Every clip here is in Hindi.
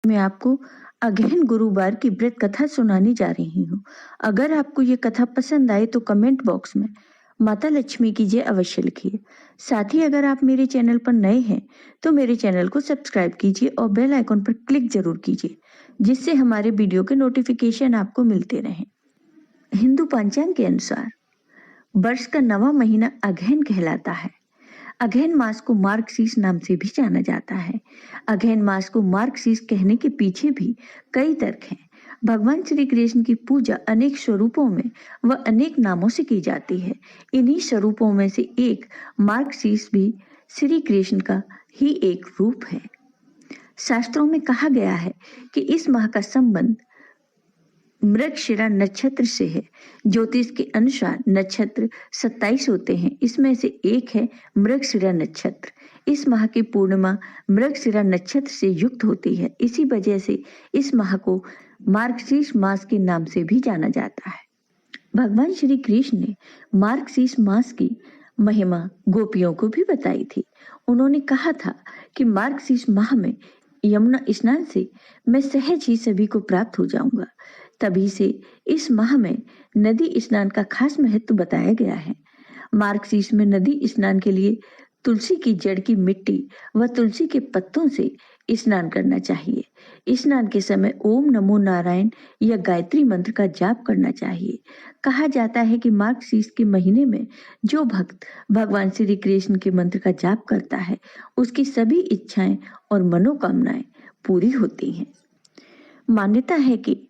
मैं आपको अगहन गुरुवार की व्रत कथा सुनाने जा रही हूँ। अगर आपको ये कथा पसंद आए तो कमेंट बॉक्स में माता लक्ष्मी की जय अवश्य लिखिए। साथ ही अगर आप मेरे चैनल पर नए हैं तो मेरे चैनल को सब्सक्राइब कीजिए और बेल आइकॉन पर क्लिक जरूर कीजिए, जिससे हमारे वीडियो के नोटिफिकेशन आपको मिलते रहें। हिंदू पंचांग के अनुसार वर्ष का 9वां महीना अगहन कहलाता है। अगहन मास को मार्गशीर्ष नाम से भी जाना जाता है। अगहन मास को मार्गशीर्ष कहने के पीछे भी कई तर्क हैं। भगवान श्री कृष्ण की पूजा अनेक स्वरूपों में व अनेक नामों से की जाती है। इन्हीं स्वरूपों में से एक मार्गशीर्ष भी श्री कृष्ण का ही एक रूप है। शास्त्रों में कहा गया है कि इस माह का संबंध मृगशिरा नक्षत्र से है। ज्योतिष के अनुसार नक्षत्र 27 होते हैं, इसमें से एक है मृगशिरा नक्षत्र। इस माह की पूर्णिमा मृगशिरा नक्षत्र से युक्त होती है। इसी वजह से इस माह को मार्गशीर्ष मास के नाम से भी जाना जाता है। भगवान श्री कृष्ण ने मार्गशीर्ष मास की महिमा गोपियों को भी बताई थी। उन्होंने कहा था कि मार्गशीर्ष माह में यमुना स्नान से मैं सहज ही सभी को प्राप्त हो जाऊंगा। तभी से इस माह में नदी स्नान का खास महत्व बताया गया है। मार्गशीर्ष में नदी स्नान के लिए तुलसी की जड़ की मिट्टी व तुलसी के पत्तों से स्नान करना चाहिए। स्नान के समय ओम नमो नारायण या गायत्री मंत्र का जाप करना चाहिए। कहा जाता है कि मार्गशीर्ष के महीने में जो भक्त भगवान श्री कृष्ण के मंत्र का जाप करता है, उसकी सभी इच्छाएं और मनोकामनाएं पूरी होती हैं। मान्यता है कि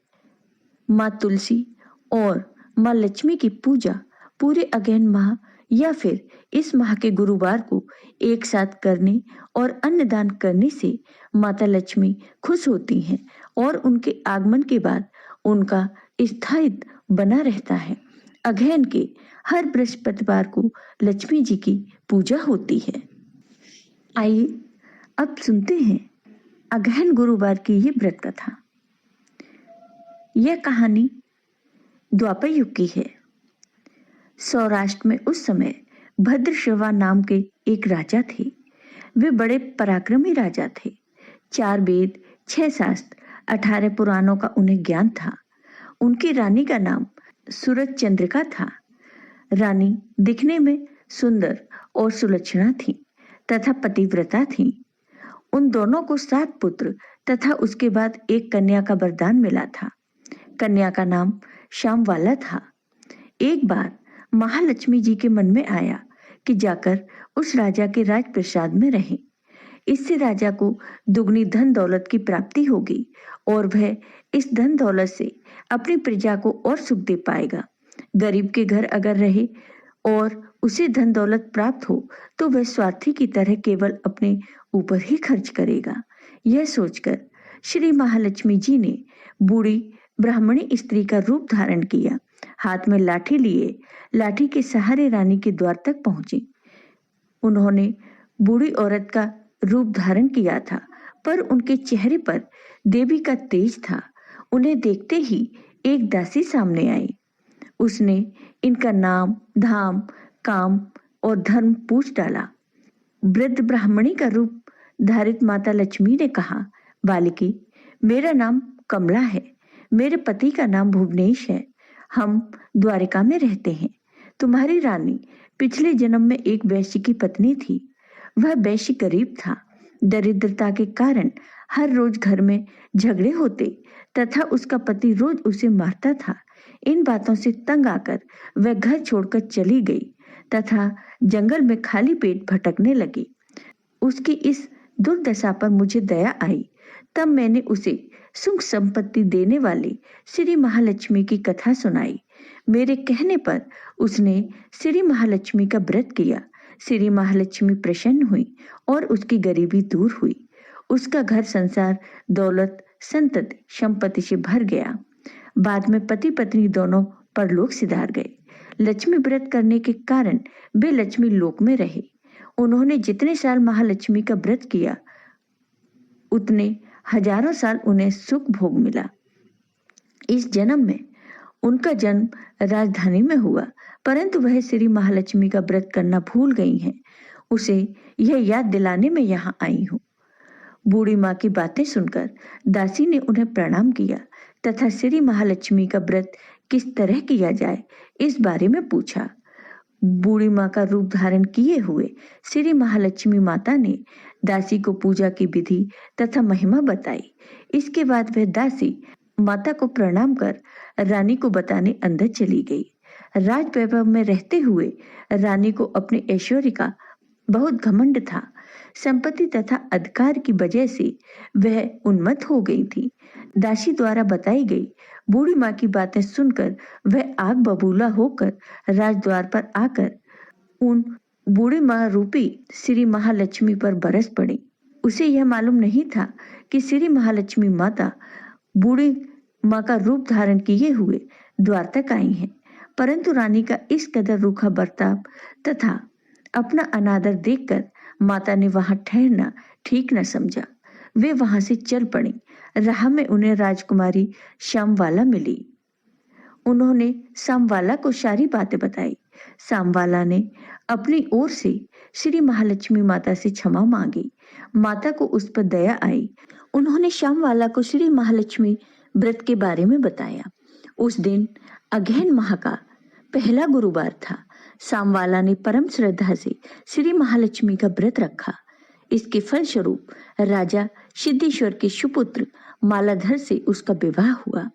माँ तुलसी और माँ लक्ष्मी की पूजा पूरे अगहन माह या फिर इस माह के गुरुवार को एक साथ करने और अन्नदान करने से माता लक्ष्मी खुश होती हैं और उनके आगमन के बाद उनका स्थायित्व बना रहता है। अगहन के हर बृहस्पतिवार को लक्ष्मी जी की पूजा होती है। आइए अब सुनते हैं अगहन गुरुवार की ये व्रत कथा। यह कहानी द्वापर युग की है। सौराष्ट्र में उस समय भद्रश्रवा नाम के एक राजा थे। वे बड़े पराक्रमी राजा थे। 4 वेद, 6 शास्त्र, 18 पुराणों का उन्हें ज्ञान था। उनकी रानी का नाम सूरज चंद्रिका था। रानी दिखने में सुंदर और सुलक्षणा थी तथा पतिव्रता थी। उन दोनों को 7 पुत्र तथा उसके बाद एक कन्या का वरदान मिला था। कन्या का नाम श्यामवाला था। एक बार महालक्ष्मी जी के मन में आया कि जाकर उस राजा के राजप्रसाद में रहें। इससे राजा को दुगनी धन दौलत की प्राप्ति होगी और वह इस धन दौलत से अपनी प्रजा को और सुख दे पाएगा। गरीब के घर अगर रहे और उसे धन दौलत प्राप्त हो तो वह स्वार्थी की तरह केवल अपने ऊपर ही खर्च करेगा। यह सोचकर श्री महालक्ष्मी जी ने बूढ़ी ब्राह्मणी स्त्री का रूप धारण किया। हाथ में लाठी लिए लाठी के सहारे रानी के द्वार तक पहुंचे। उन्होंने बूढ़ी औरत का रूप धारण किया था, पर उनके चेहरे पर देवी का तेज था। उन्हें देखते ही एक दासी सामने आई। उसने इनका नाम, धाम, काम और धर्म पूछ डाला। वृद्ध ब्राह्मणी का रूप धारित माता लक्ष्मी ने कहा, बालिकी, मेरा नाम कमला है। मेरे पति का नाम भुवनेश है। हम द्वारिका में रहते हैं। तुम्हारी रानी पिछले जन्म में एक वैश्य की पत्नी थी। वह वैश्य गरीब था। दरिद्रता के कारण हर रोज घर में झगड़े होते तथा उसका पति रोज उसे मारता था। इन बातों से तंग आकर वह घर छोड़कर चली गई तथा जंगल में खाली पेट भटकने लगी। उसकी इस दुर्दशा पर मुझे दया आई। तब मैंने उसे सुख संपत्ति देने वाली श्री महालक्ष्मी की कथा सुनाई। मेरे कहने पर उसने श्री महालक्ष्मी का व्रत किया। श्री महालक्ष्मी प्रसन्न हुई और उसकी गरीबी दूर हुई। उसका घर संसार दौलत संतति संपत्ति से भर गया। बाद में पति पत्नी दोनों परलोक सिधार गए। लक्ष्मी व्रत करने के कारण वे लक्ष्मी लोक में रहे। उन्होंने जितने साल महालक्ष्मी का व्रत किया उतने हजारों साल उन्हें सुख भोग मिला। इस जन्म में उनका जन्म राजधानी में हुआ, परंतु वह श्री महालक्ष्मी का व्रत करना भूल गई हैं। उसे यह याद दिलाने में यहाँ आई हूँ। बूढ़ी माँ की बातें सुनकर दासी ने उन्हें प्रणाम किया तथा श्री महालक्ष्मी का व्रत किस तरह किया जाए इस बारे में पूछा। बूढ़ी माँ का रूप धारण किए हुए श्री महालक्ष्मी माता ने दासी को पूजा की विधि तथा महिमा बताई। इसके बाद वह दासी माता को प्रणाम कर रानी को बताने अंदर चली गई। राज वैभव में रहते हुए रानी को अपने ऐश्वर्य का बहुत घमंड था। संपत्ति तथा अधिकार की वजह से वह उन्मत्त हो गई थी। दासी द्वारा बताई गई बूढ़ी माँ की बातें सुनकर वह आग बबूला होकर राजद्वार पर आकर उन बूढ़ी माँ रूपी श्री महालक्ष्मी पर बरस पड़ी। उसे यह मालूम नहीं था कि श्री महालक्ष्मी माता बूढ़ी माँ का रूप धारण किए हुए द्वार तक आई हैं। परंतु रानी का इस कदर रूखा बर्ताव तथा अपना अनादर देखकर माता ने वहां ठहरना ठीक न समझा। वे वहां से चल पड़ी। राह में उन्हें राजकुमारी श्यामवाला मिली। उन्होंने श्यामवाला को सारी बातें बताई। श्यामवाला ने अपनी ओर से श्री महालक्ष्मी माता से क्षमा मांगी। माता को उस पर दया आई। उन्होंने श्यामवाला को श्री महालक्ष्मी व्रत के बारे में बताया। उस दिन अगहन माह का पहला गुरुवार था। श्यामवाला ने परम श्रद्धा से श्री महालक्ष्मी का व्रत रखा। इसके फलस्वरूप राजा सिद्धेश्वर के सुपुत्र मालाधर से उसका विवाह हुआ।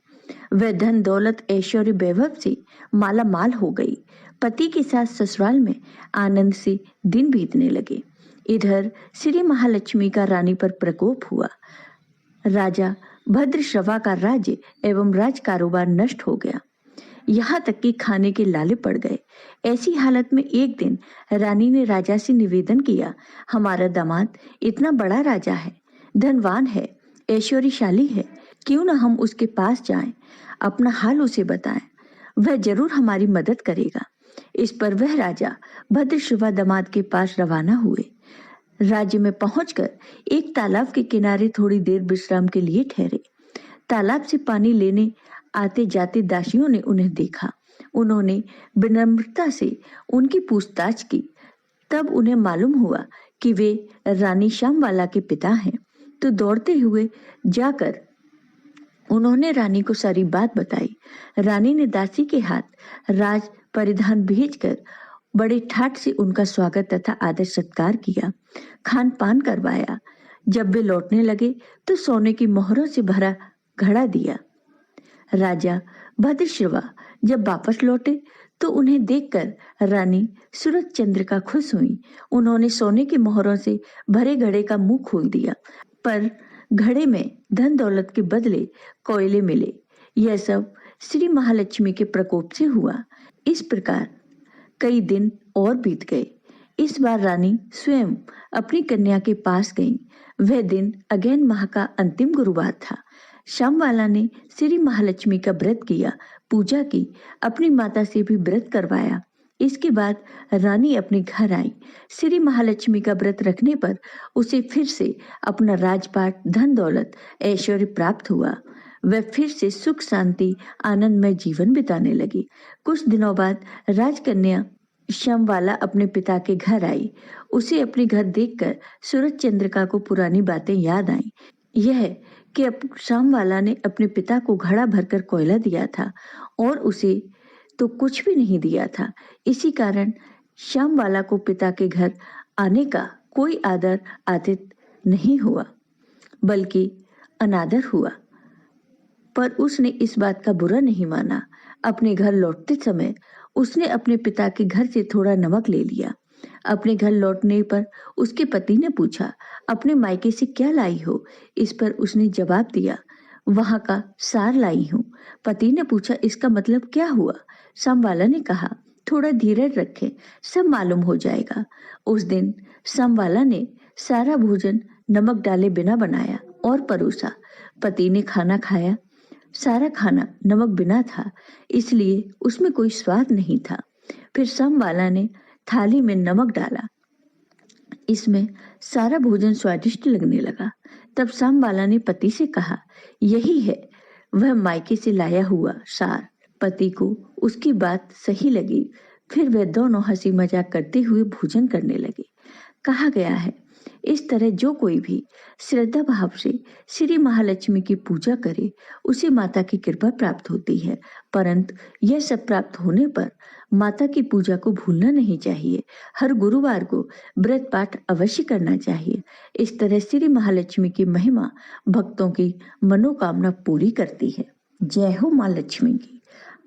वह धन दौलत ऐश्वर्य वैभव से माला माल हो गई। पति के साथ ससुराल में आनंद से दिन बीतने लगे। इधर श्री महालक्ष्मी का रानी पर प्रकोप हुआ। राजा भद्रश्रवा का राज्य एवं राज कारोबार नष्ट हो गया। यहाँ तक कि खाने के लाले पड़ गए। ऐसी हालत में एक दिन रानी ने राजा से निवेदन किया, हमारा दामाद इतना बड़ा राजा है, धनवान है, ऐश्वर्यशाली है, क्यों न हम उसके पास जाएं, अपना हाल उसे बताएं, वह जरूर हमारी मदद करेगा। इस पर वह राजा भद्रश्रवा दामाद के पास रवाना हुए। राज्य में पहुंचकर एक तालाब के किनारे थोड़ी देर विश्राम के लिए ठहरे। तालाब से पानी लेने आते जाते दासियों ने उन्हें देखा। उन्होंने विनम्रता से उनकी पूछताछ की। तब उन्हें मालूम हुआ कि वे रानी श्यामवाला के पिता हैं। तो दौड़ते हुए जाकर उन्होंने रानी को सारी बात बताई। रानी ने दासी के हाथ राज परिधान भेजकर बड़े ठाट से उनका स्वागत तथा आदर सत्कार किया, खान पान करवाया। जब वे लौटने लगे तो सोने की मोहरों से भरा घड़ा दिया। राजा भद्रश्रवा जब वापस लौटे तो उन्हें देखकर रानी सूरज चंद्रिका खुश हुई। उन्होंने सोने की मोहरों से भरे घड़े का मुंह खोल दिया, पर घड़े में धन दौलत के बदले कोयले मिले। यह सब श्री महालक्ष्मी के प्रकोप से हुआ। इस प्रकार कई दिन और बीत गए। इस बार रानी स्वयं अपनी कन्या के पास गई। वह दिन अगहन माह का अंतिम गुरुवार था। श्यामवाला ने श्री महालक्ष्मी का व्रत किया, पूजा की, अपनी माता से भी व्रत करवाया। इसके बाद रानी अपने घर आई। श्री महालक्ष्मी का व्रत रखने पर उसे फिर से अपना राजपाट, धन दौलत, ऐश्वर्य प्राप्त हुआ। वह फिर से सुख शांति आनंदमय जीवन बिताने लगी। कुछ दिनों बाद राजकन्या श्यामवाला अपने पिता के घर आई। उसे अपने घर देखकर सूरज चंद्रिका को पुरानी बातें याद आई। यह कि अब श्यामवाला ने अपने पिता को घड़ा भरकर कोयला दिया था और उसे तो कुछ भी नहीं दिया था। इसी कारण श्यामवाला को पिता के घर आने का कोई आदर आतिथ्य नहीं हुआ, बल्कि अनादर हुआ। पर उसने इस बात का बुरा नहीं माना। अपने घर लौटते समय उसने अपने पिता के घर से थोड़ा नमक ले लिया। अपने घर लौटने पर उसके पति ने पूछा, अपने मायके से क्या लाई हो? इस पर उसने जवाब दिया, वहां का सार लाई हूँ। पति ने पूछा, इसका मतलब क्या हुआ? श्यामवाला ने कहा, थोड़ा धीरज रखें, सब मालूम हो जाएगा। उस दिन श्यामवाला ने सारा भोजन नमक डाले बिना बनाया और परोसा। पति ने खाना खाया। सारा खाना नमक बिना था, इसलिए उसमें कोई स्वाद नहीं था। फिर श्यामवाला ने थाली में नमक डाला। इसमें सारा भोजन स्वादिष्ट लगने लगा। तब श्यामवाला ने पति से कहा, यही है वह मायके से लाया हुआ सार। पति को उसकी बात सही लगी। फिर वे दोनों हंसी मजाक करते हुए भोजन करने लगे। कहा गया है, इस तरह जो कोई भी श्रद्धा भाव से श्री महालक्ष्मी की पूजा करे उसे माता की कृपा प्राप्त होती है। परंतु यह सब प्राप्त होने पर माता की पूजा को भूलना नहीं चाहिए। हर गुरुवार को व्रत पाठ अवश्य करना चाहिए। इस तरह श्री महालक्ष्मी की महिमा भक्तों की मनोकामना पूरी करती है। जय हो माँ लक्ष्मी की।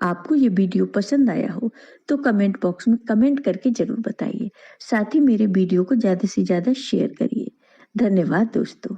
आपको ये वीडियो पसंद आया हो तो कमेंट बॉक्स में कमेंट करके जरूर बताइए। साथ ही मेरे वीडियो को ज्यादा से ज्यादा शेयर करिए। धन्यवाद दोस्तों।